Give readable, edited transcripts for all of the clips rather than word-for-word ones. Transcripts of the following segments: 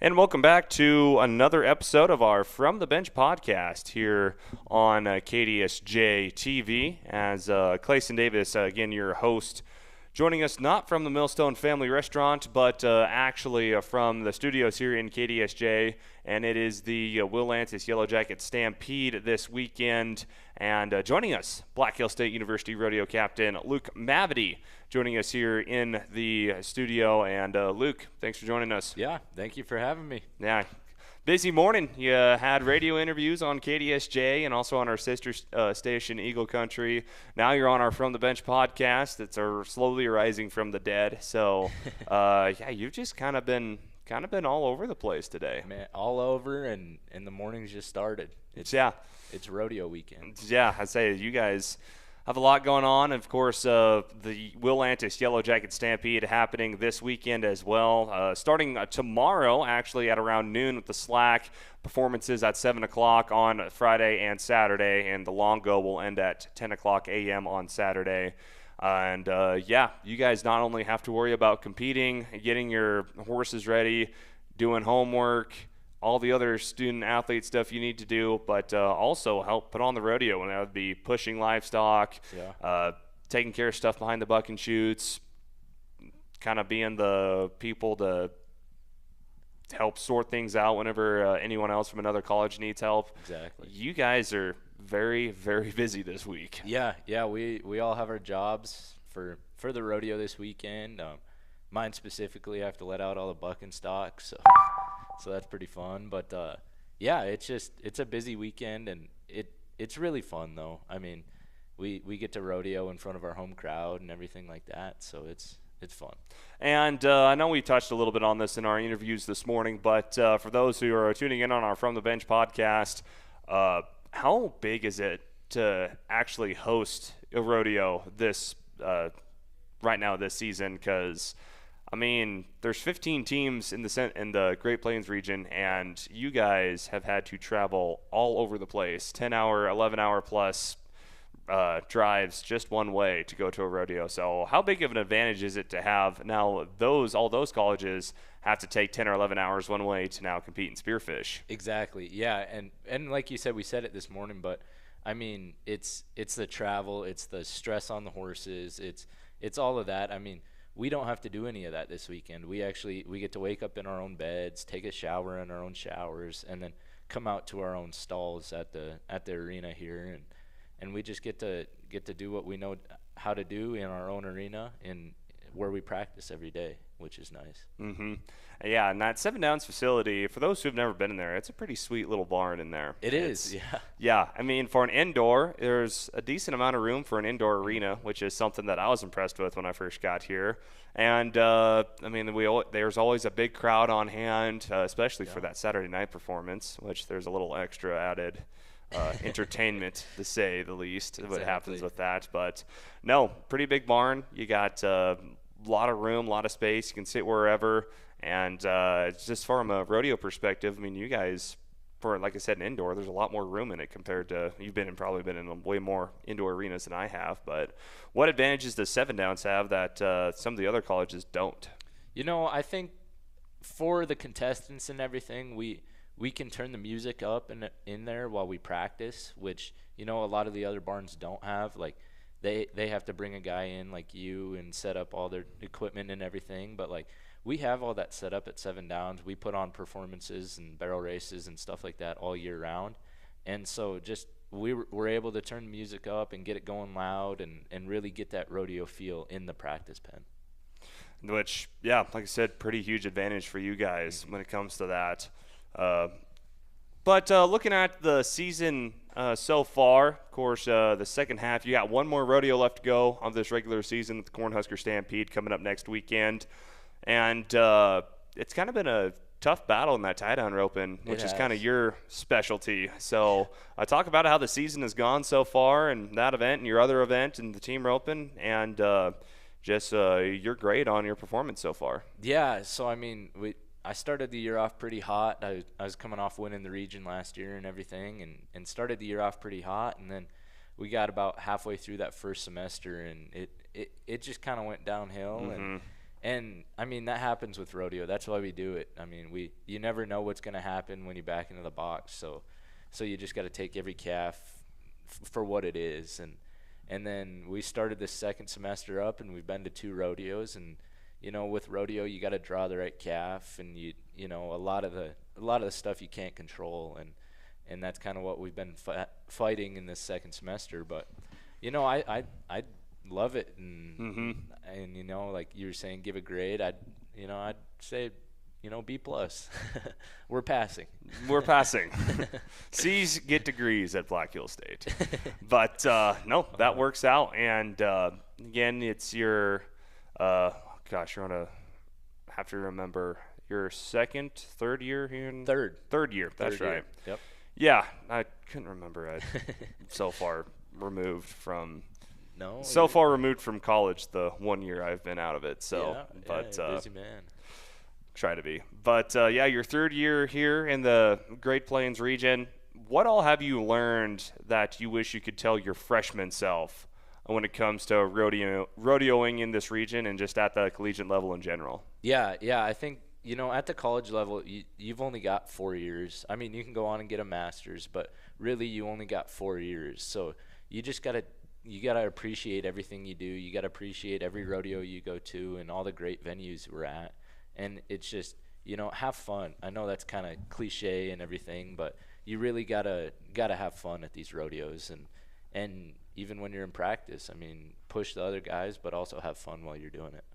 And welcome back to another episode of our From the Bench podcast here on KDSJ-TV. As Clayson Davis, again, your host, joining us not from the Millstone Family Restaurant, but actually from the studios here in KDSJ. And it is the Will Lantis Yellowjacket Stampede this weekend. And joining us, Black Hill State University Rodeo Captain Luke Mavity, joining us here in the studio. And Luke, thanks for joining us. Yeah, thank you for having me. Yeah, busy morning. You had radio interviews on KDSJ and also on our sister station, Eagle Country. Now you're on our From the Bench podcast. It's slowly rising from the dead. So, yeah, you've just kind of been all over the place today. Man, all over, and the morning's just started. It's rodeo weekend. Yeah, I'd say you guys have a lot going on. Of course, the Will Lantis Yellowjacket Stampede happening this weekend as well. Starting tomorrow, actually, at around noon with the slack. Performances at 7 o'clock on Friday and Saturday, and the long go will end at 10 o'clock a.m. on Saturday. And, yeah, you guys not only have to worry about competing, getting your horses ready, doing homework, all the other student-athlete stuff you need to do, but also help put on the rodeo, and that would be pushing livestock, taking care of stuff behind the buck and chutes, kind of being the people to help sort things out whenever anyone else from another college needs help. Exactly. You guys are very, very busy this week. Yeah, we all have our jobs for the rodeo this weekend. Mine specifically, I have to let out all the buck and stock, so that's pretty fun. But yeah, it's a busy weekend, and it's really fun though. I mean, we get to rodeo in front of our home crowd and everything like that, so it's fun. And I know we touched a little bit on this in our interviews this morning, but for those who are tuning in on our From the Bench podcast, how big is it to actually host a rodeo this right now this season? Because I mean, there's 15 teams in the Great Plains region, and you guys have had to travel all over the place, 10-hour, 11-hour plus drives just one way to go to a rodeo. So how big of an advantage is it to have now all those colleges have to take 10 or 11 hours one way to now compete in spearfish? Exactly. Yeah, and like you said, we said it this morning, but I mean, it's the travel, it's the stress on the horses, it's all of that. I mean, we don't have to do any of that this weekend. We get to wake up in our own beds, take a shower in our own showers, and then come out to our own stalls at the arena here, and we just get to do what we know how to do in our own arena and where we practice every day, which is nice. Mm-hmm. Yeah, and that Seven Downs facility, for those who've never been in there, it's a pretty sweet little barn in there. It is, yeah. Yeah, I mean, for an indoor, there's a decent amount of room for an indoor arena, which is something that I was impressed with when I first got here. And, I mean, there's always a big crowd on hand, especially for that Saturday night performance, which there's a little extra added entertainment, to say the least, what happens with that. But, no, pretty big barn. You got a lot of room, a lot of space. You can sit wherever. And just from a rodeo perspective, I mean, you guys, for like I said, an indoor, there's a lot more room in it compared to you've probably been in way more indoor arenas than I have. But what advantages does Seven Downs have that some of the other colleges don't? You know, I think for the contestants and everything, we can turn the music up in there while we practice, which, you know, a lot of the other barns don't have. Like, they have to bring a guy in like you and set up all their equipment and everything. But, like, we have all that set up at Seven Downs. We put on performances and barrel races and stuff like that all year round. And so just we're able to turn the music up and get it going loud and really get that rodeo feel in the practice pen. Which, yeah, like I said, pretty huge advantage for you guys when it comes to that. But looking at the season so far, of course, the second half, you got one more rodeo left to go of this regular season with the Cornhusker Stampede coming up next weekend. And it's kind of been a tough battle in that tie-down roping, which is kind of your specialty. So talk about how the season has gone so far and that event and your other event and the team roping and just your grade on your performance so far. Yeah, so, I mean, I started the year off pretty hot. I was coming off winning the region last year and everything and started the year off pretty hot. And then we got about halfway through that first semester, and it just kind of went downhill. Mm-hmm. And I mean, that happens with rodeo. That's why we do it. I mean, you never know what's going to happen when you back into the box. So you just got to take every calf for what it is. And then we started this second semester up, and we've been to 2 rodeos. And you know, with rodeo, you got to draw the right calf, and you know, a lot of the stuff you can't control, and that's kind of what we've been fighting in this second semester. But you know, I love it, and you know, like you were saying, give a grade. I'd say, you know, B+. We're passing. We're passing. C's get degrees at Black Hill State. But no, that works out. And again, it's your gosh, you're gonna have to remember your third year here. Third year. That's right. Yep. Yeah, I couldn't remember. I'm so far removed from. No. So far removed from college, the 1 year I've been out of it. So, busy man. Try to be. But yeah, your third year here in the Great Plains region. What all have you learned that you wish you could tell your freshman self when it comes to rodeoing in this region and just at the collegiate level in general? Yeah. I think, you know, at the college level, you've only got 4 years. I mean, you can go on and get a master's, but really you only got 4 years. So you just got to appreciate everything you do. You got to appreciate every rodeo you go to and all the great venues we're at. And it's just, you know, have fun. I know that's kind of cliche and everything, but you really gotta have fun at these rodeos. And even when you're in practice, I mean, push the other guys, but also have fun while you're doing it.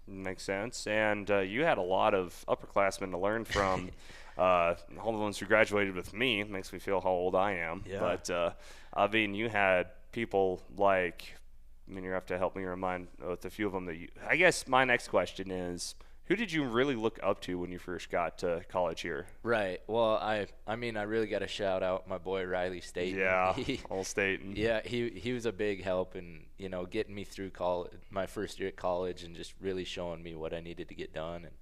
Makes sense. And you had a lot of upperclassmen to learn from. All the ones who graduated with me. Makes me feel how old I am. Yeah. But I mean, you had people like, I mean, you have to help me remind with a few of them that I guess my next question is, who did you really look up to when you first got to college here? Right. Well, I mean, I really got to shout out my boy Riley Staten. Yeah, all Staten. Yeah, he was a big help in, you know, getting me through college, my first year at college, and just really showing me what I needed to get done. And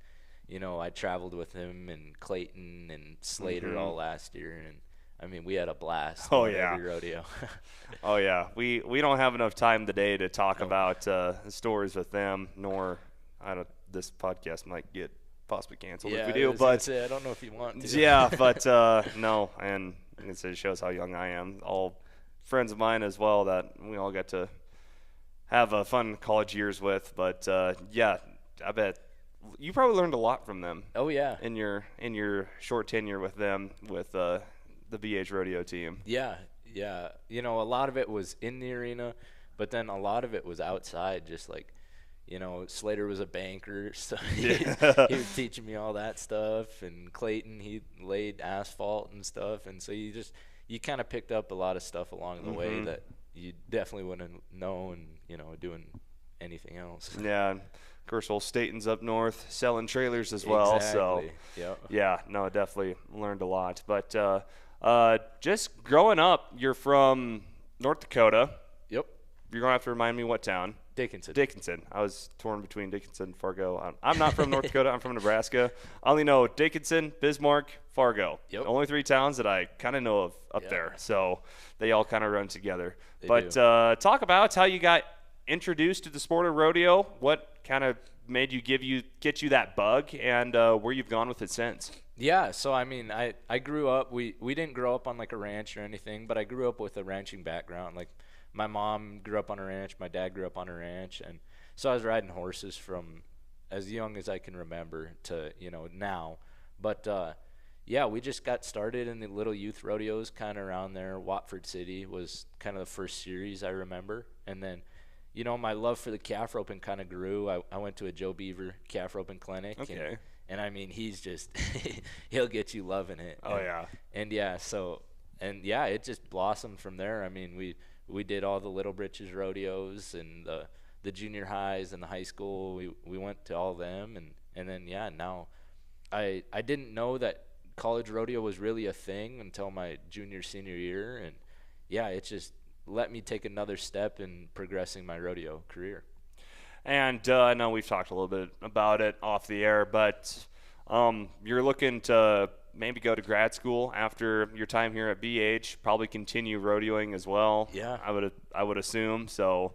you know, I traveled with him and Clayton and Slater all last year, and I mean, we had a blast. Every rodeo. Oh yeah, we don't have enough time today to talk about stories with them. Nor, this podcast might get possibly canceled if we do. But I don't know if you want to. Yeah, but no, and it shows how young I am. All friends of mine as well that we all got to have fun college years with. But yeah, I bet you probably learned a lot from them. Oh yeah. In your short tenure with them with the BH Rodeo team. Yeah. You know, a lot of it was in the arena, but then a lot of it was outside, just like, you know, Slater was a banker, so he was teaching me all that stuff, and Clayton, he laid asphalt and stuff, and so you kind of picked up a lot of stuff along the way that you definitely wouldn't have known, you know, doing anything else. Yeah, of course, old Staten's up north selling trailers as well, so yeah, no, definitely learned a lot. But just growing up, you're from North Dakota. Yep. You're going to have to remind me what town. Dickinson. I was torn between Dickinson and Fargo. I'm not from North Dakota. I'm from Nebraska. I only know Dickinson, Bismarck, Fargo. Yep. The only 3 towns that I kind of know of up there. So they all kind of run together. They do. Talk about how you got introduced to the sport of rodeo. What kind of made you get you that bug, and where you've gone with it since? Yeah, so I mean, I grew up. We didn't grow up on like a ranch or anything, but I grew up with a ranching background. Like, my mom grew up on a ranch, my dad grew up on a ranch, and so I was riding horses from as young as I can remember to, you know, now. But yeah, we just got started in the little youth rodeos kind of around there. Watford City was kind of the first series I remember, and then, you know, my love for the calf roping kind of grew. I went to a Joe Beaver calf roping clinic. Okay. And I mean, he's just he'll get you loving it. Oh, yeah. And yeah, it just blossomed from there. I mean, we did all the Little Britches rodeos and the junior highs and the high school. We went to all of them, and then yeah, now I didn't know that college rodeo was really a thing until my senior year, and yeah, it just let me take another step in progressing my rodeo career. And I know we've talked a little bit about it off the air, but you're looking to maybe go to grad school after your time here at BH, probably continue rodeoing as well. Yeah. I would assume. So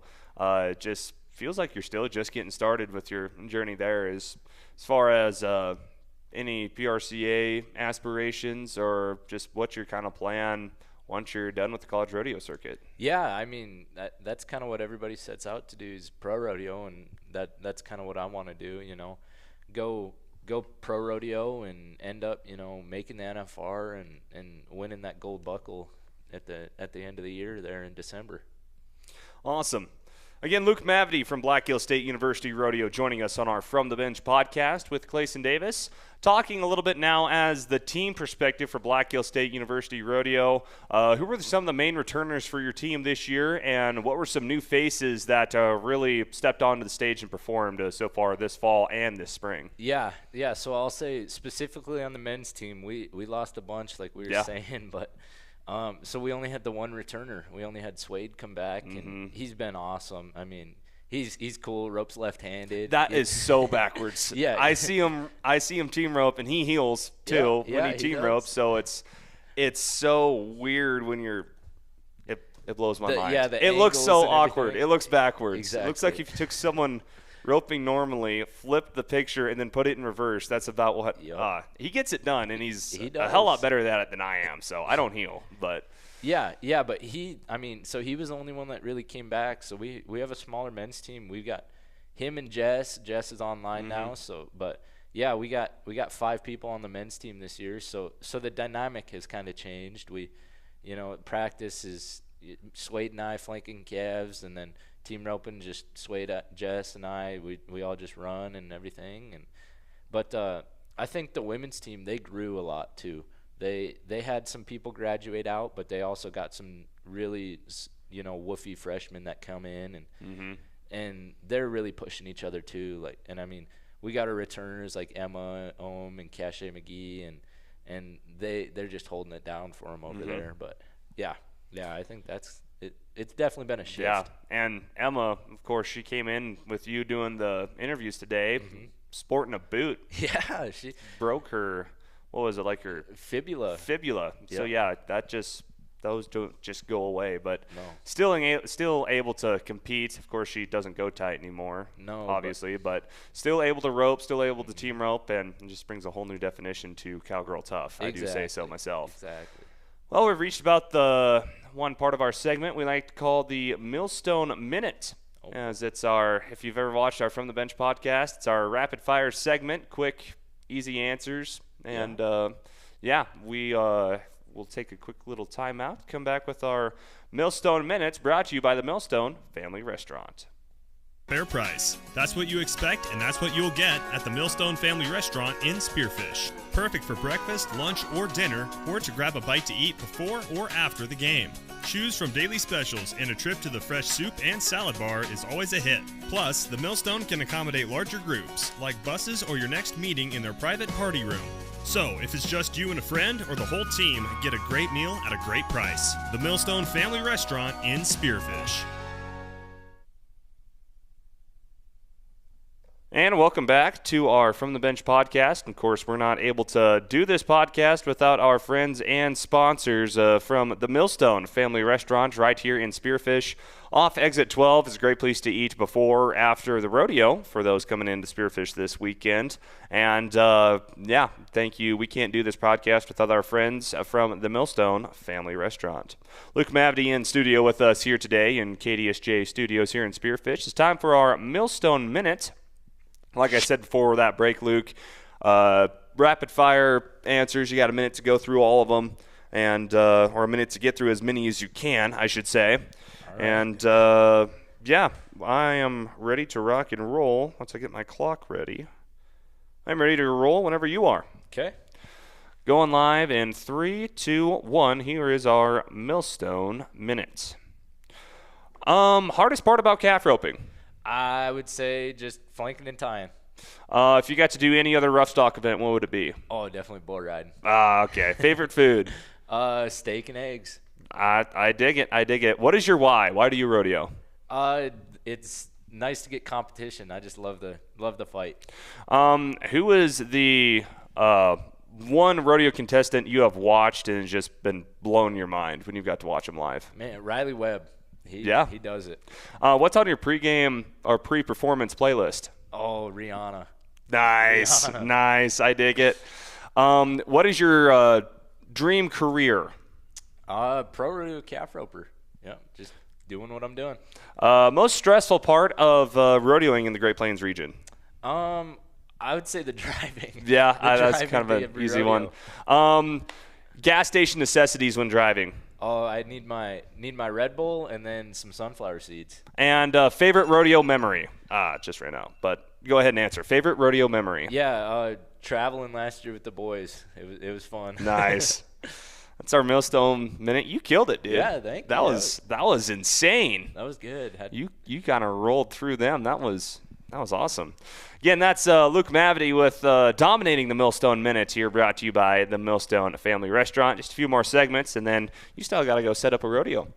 just feels like you're still just getting started with your journey there. As far as any PRCA aspirations, or just what's your kind of plan once you're done with the college rodeo circuit? Yeah, I mean, that's kind of what everybody sets out to do is pro rodeo, and that's kind of what I want to do, go pro rodeo and end up, making the NFR and winning that gold buckle at the end of the year there in December. Awesome. Again, Luke Mavity from Black Hill State University Rodeo joining us on our From the Bench podcast with Clayson Davis. Talking a little bit now as the team perspective for Black Hill State University Rodeo. Who were some of the main returners for your team this year, and what were some new faces that really stepped onto the stage and performed so far this fall and this spring? Yeah. So I'll say specifically on the men's team, we lost a bunch, like we were saying, but so we only had the one returner. We only had Suede come back, and he's been awesome. I mean, he's cool. Ropes left-handed. That is so backwards. Yeah. I see him team rope, and he heels too when he team ropes. So it's so weird when you're. It blows my mind. Yeah, it looks so awkward. Everything. It looks backwards. Exactly. It looks like if you took someone roping normally, flipped the picture, and then put it in reverse. That's about what he gets it done, and he's a hell lot better at it than I am. So I don't heel, but but he was the only one that really came back. So we have a smaller men's team. We've got him and Jess. Jess is online now. So we got 5 people on the men's team this year. So the dynamic has kind of changed. We, practice is Suede and I flanking calves, and then team roping just Suede, Jess and I. We all just run and everything. But I think the women's team, they grew a lot too. They had some people graduate out, but they also got some really woofy freshmen that come in, and they're really pushing each other too. We got our returners like Emma Ohm and Cache McGee, and they're just holding it down for them over there. But I think that's it. It's definitely been a shift. Yeah, and Emma, of course, she came in with you doing the interviews today, sporting a boot. Yeah, she broke her. What was it, like her fibula? Fibula. Yep. So those don't just go away, but no. Still able to compete. Of course, she doesn't go tight anymore. No, obviously, but still able to rope, still able to team rope, and it just brings a whole new definition to cowgirl tough. Exactly. I do say so myself. Exactly. Well, we've reached about the one part of our segment we like to call the Millstone Minute. As it's if you've ever watched our From the Bench podcast, it's our rapid fire segment, quick, easy answers. And we'll take a quick little timeout, come back with our Millstone Minutes, brought to you by the Millstone Family Restaurant. Fair price. That's what you expect, and that's what you'll get at the Millstone Family Restaurant in Spearfish. Perfect for breakfast, lunch, or dinner, or to grab a bite to eat before or after the game. Choose from daily specials, and a trip to the fresh soup and salad bar is always a hit. Plus, the Millstone can accommodate larger groups, like buses or your next meeting in their private party room. So, if it's just you and a friend or the whole team, get a great meal at a great price. The Millstone Family Restaurant in Spearfish. And welcome back to our From the Bench podcast. Of course, we're not able to do this podcast without our friends and sponsors from the Millstone Family Restaurant right here in Spearfish. Off Exit 12 is a great place to eat before or after the rodeo for those coming into Spearfish this weekend. And, thank you. We can't do this podcast without our friends from the Millstone Family Restaurant. Luke Mavity in studio with us here today in KDSJ Studios here in Spearfish. It's time for our Millstone Minute. Like I said before that break, Luke, rapid fire answers. You got a minute to go through all of them, and or a minute to get through as many as you can, I should say. Right. And I am ready to rock and roll once I get my clock ready. I'm ready to roll whenever you are. Okay. Going live in 3, 2, 1. Here is our Millstone Minute. Hardest part about calf roping? I would say just flanking and tying. If you got to do any other rough stock event, what would it be? Oh, definitely bull riding. Okay. Favorite food? Steak and eggs. I dig it. What is your why? Why do you rodeo? It's nice to get competition. I just love the fight. Who is the one rodeo contestant you have watched and has just been blown your mind when you've got to watch him live? Man, Riley Webb. He does it. What's on your pregame or pre-performance playlist? Oh, Rihanna. Nice. Rihanna. Nice. I dig it. What is your dream career? Pro rodeo calf roper. Yeah, just doing what I'm doing. Most stressful part of rodeoing in the Great Plains region? I would say the driving. Yeah, The that's kind of driving an every easy rodeo. one. Gas station necessities when driving. Oh, I need my Red Bull and then some sunflower seeds. And favorite rodeo memory? It just ran out, but go ahead and answer. Favorite rodeo memory? Yeah, traveling last year with the boys. It was fun. Nice. That's our Millstone minute. You killed it, dude. Yeah, thank you. That was insane. That was good. You kind of rolled through them. That was awesome. Again, that's Luke Mavity with dominating the Millstone Minute here, brought to you by the Millstone Family Restaurant. Just a few more segments, and then you still got to go set up a rodeo.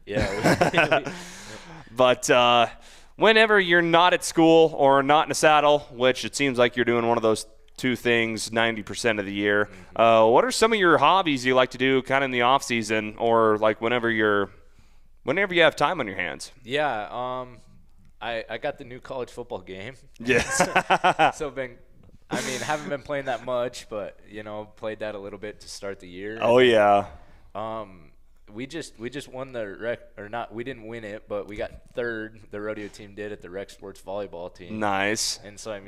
Yeah. But whenever you're not at school or not in a saddle, which it seems like you're doing one of those two things 90% of the year, what are some of your hobbies you like to do kind of in the off season, or like whenever you have time on your hands? Yeah. I got the new college football game. Yes. So haven't been playing that much, but played that a little bit to start the year. Oh yeah. We just won the rec, or not. We didn't win it, but we got third. The rodeo team did at the rec sports volleyball team. Nice. And so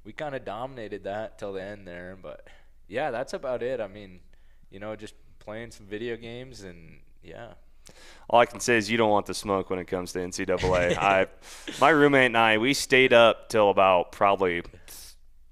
we kind of dominated that till the end there. But yeah, that's about it. Just playing some video games and yeah. All I can say is you don't want the smoke when it comes to NCAA. My roommate and I, we stayed up till about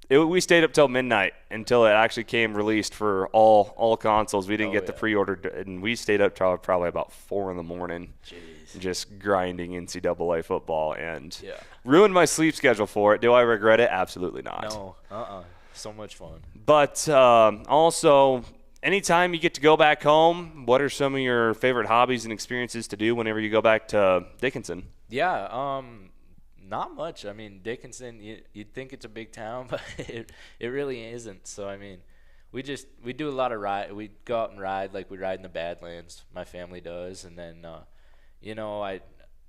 we stayed up till midnight until it actually came released for all consoles. We didn't get the pre-order, and we stayed up till probably about 4 in the morning. Jeez. Just grinding NCAA football and ruined my sleep schedule for it. Do I regret it? Absolutely not. No. So much fun. But also, anytime you get to go back home, what are some of your favorite hobbies and experiences to do whenever you go back to Dickinson? Yeah, not much. Dickinson, you'd think it's a big town, but it really isn't. So, we do a lot of ride. We go out and ride, like we ride in the Badlands. My family does. And then,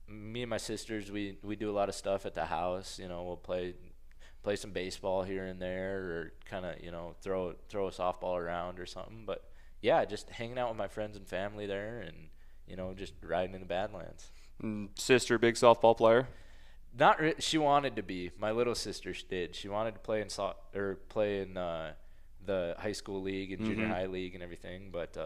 me and my sisters, we do a lot of stuff at the house. We'll play some baseball here and there, or kind of, throw a softball around or something. But, yeah, just hanging out with my friends and family there and, just riding in the Badlands. Sister, big softball player? She wanted to be. My little sister did. She wanted to play in the high school league and junior high league and everything, but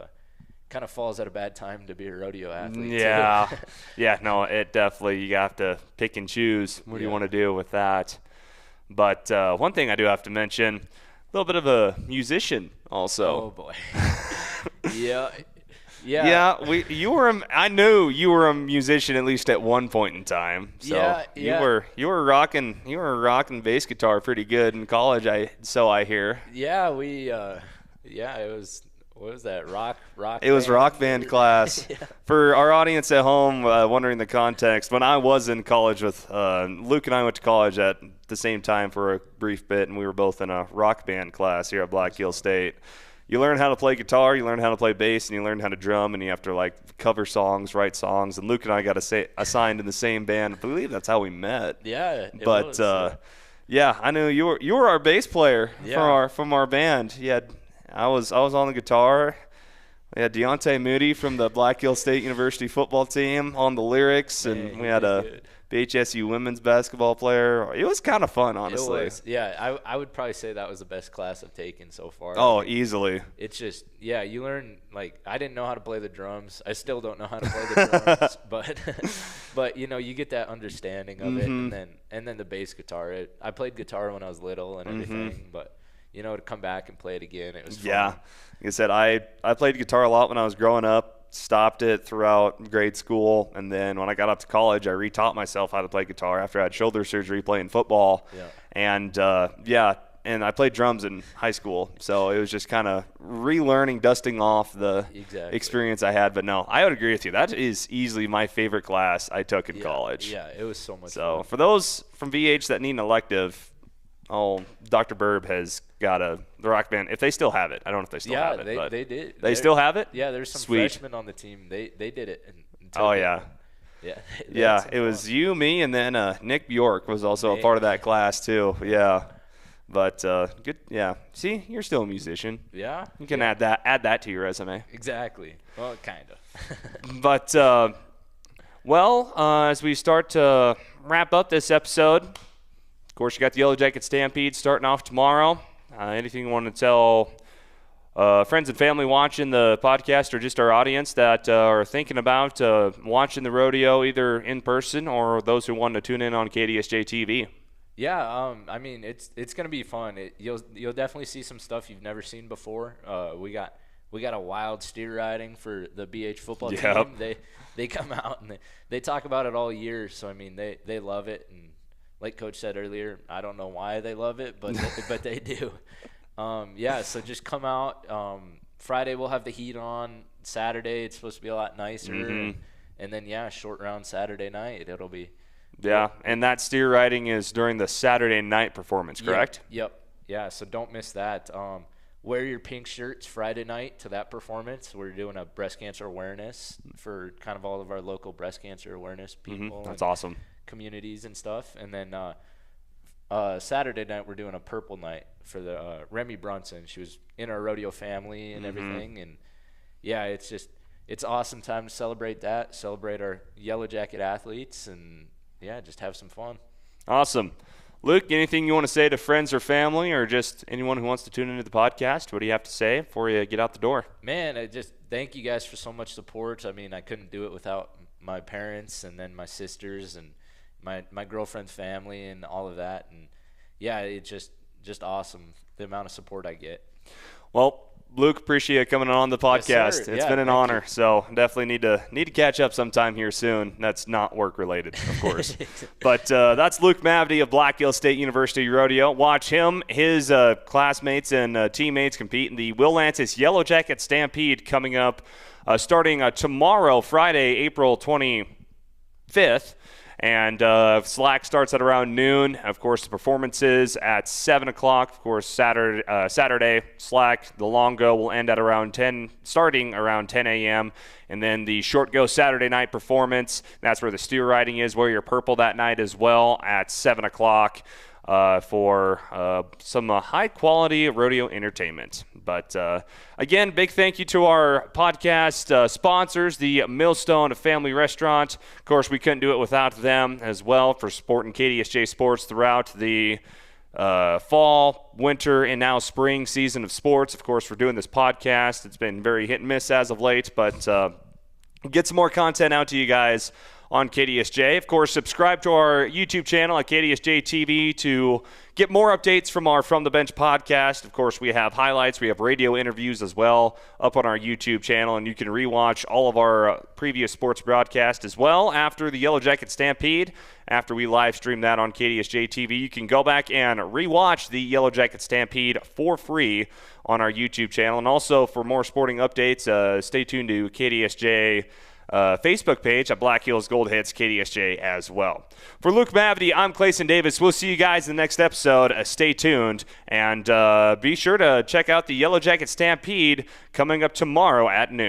kind of falls at a bad time to be a rodeo athlete. Yeah. Yeah, no, it definitely, you have to pick and choose what do you want to do with that. But one thing I do have to mention, a little bit of a musician also. Oh, boy. Yeah. Yeah, I knew you were a musician at least at one point in time. So yeah. You were rocking bass guitar pretty good in college, I hear. Yeah, it was, what was that, rock It was rock band class. Yeah. For our audience at home wondering the context, when I was in college with Luke and I went to college at the same time for a brief bit, and we were both in a rock band class here at Black Hill State. You learn how to play guitar, you learn how to play bass, and you learn how to drum, and you have to cover songs, write songs. And Luke and I got assigned in the same band. I believe that's how we met. Yeah, yeah, I knew you were our bass player from our band. I was on the guitar. We had Deontay Moody from the Black Hill State University football team on the lyrics, and we had a BHSU women's basketball player. It was kind of fun, honestly. It was. Yeah, I would probably say that was the best class I've taken so far. Oh, easily. It's just, you learn, I didn't know how to play the drums. I still don't know how to play the drums, but you get that understanding of it, and then the bass guitar. I played guitar when I was little and everything, but to come back and play it again, it was fun. Yeah. Like I said, I played guitar a lot when I was growing up. Stopped it throughout grade school, and then when I got up to college, I retaught myself how to play guitar after I had shoulder surgery playing football. Yeah. And I played drums in high school, so it was just kind of relearning, dusting off the experience I had. But no, I would agree with you. That is easily my favorite class I took in college. Yeah, it was so much fun. So for those from VH that need an elective, Dr. Burb has got the rock band. If they still have it, I don't know if they still have it. They did. They still have it? Yeah, there's some freshmen on the team. They did it, and Oh, yeah. Yeah. Yeah, it was you, me, and then Nick Bjork was also a part of that class too. Yeah. But good. Yeah. See, you're still a musician. Yeah. You can add that to your resume. Exactly. Well, kind of. But as we start to wrap up this episode, of course, you got the Yellowjacket Stampede starting off tomorrow. Anything you want to tell friends and family watching the podcast, or just our audience that are thinking about watching the rodeo either in person, or those who want to tune in on KDSJ-TV? Yeah, I mean, it's gonna be fun. You'll definitely see some stuff you've never seen before. We got a wild steer riding for the BH football team. They come out and they talk about it all year. So I mean, they love it, and like Coach said earlier, I don't know why they love it, but they do. So just come out. Friday we'll have the heat on. Saturday it's supposed to be a lot nicer, and then short round Saturday night. It'll be. Yeah, and that steer riding is during the Saturday night performance, correct? Yep. Yeah, so don't miss that. Wear your pink shirts Friday night to that performance. We're doing a breast cancer awareness for kind of all of our local breast cancer awareness people. That's awesome. Communities and stuff. And then Saturday night we're doing a purple night for the Remy Brunson. She was in our rodeo family and everything. And, it's awesome time to celebrate that, celebrate our Yellowjacket athletes, and – just have some fun. Awesome. Luke, anything you want to say to friends or family, or just anyone who wants to tune into the podcast? What do you have to say before you get out the door? Man, I just thank you guys for so much support. I mean, I couldn't do it without my parents, and then my sisters, and my girlfriend's family, and all of that. And it's just awesome, the amount of support I get. Well, Luke, appreciate you coming on the podcast. Yes, it's been an honor. So definitely need to catch up sometime here soon. That's not work related, of course. But that's Luke Mavity of Black Hills State University Rodeo. Watch him, his classmates and teammates compete in the Will Lantis Yellowjacket Stampede coming up starting tomorrow, Friday, April 25th. And slack starts at around noon. Of course, the performances at 7 o'clock. Of course, Saturday slack, the long go will end at around 10, starting around 10 a.m. And then the short go Saturday night performance, that's where the steer riding is. Wear your purple that night as well at 7 o'clock for some high-quality rodeo entertainment. But, again, big thank you to our podcast sponsors, the Millstone Family Restaurant. Of course, we couldn't do it without them as well for supporting KDSJ Sports throughout the fall, winter, and now spring season of sports. Of course, we're doing this podcast. It's been very hit and miss as of late, but get some more content out to you guys on KDSJ. Of course, subscribe to our YouTube channel at KDSJ-TV to get more updates from our From the Bench podcast. Of course, we have highlights. We have radio interviews as well up on our YouTube channel, and you can rewatch all of our previous sports broadcasts as well after the Yellowjacket Stampede. After we live stream that on KDSJ-TV, you can go back and rewatch the Yellowjacket Stampede for free on our YouTube channel. And also, for more sporting updates, stay tuned to KDSJ Facebook page at Black Hills Gold Hits KDSJ as well. For Luke Mavity, I'm Clayson Davis. We'll see you guys in the next episode. Stay tuned, and be sure to check out the Yellowjacket Stampede coming up tomorrow at noon.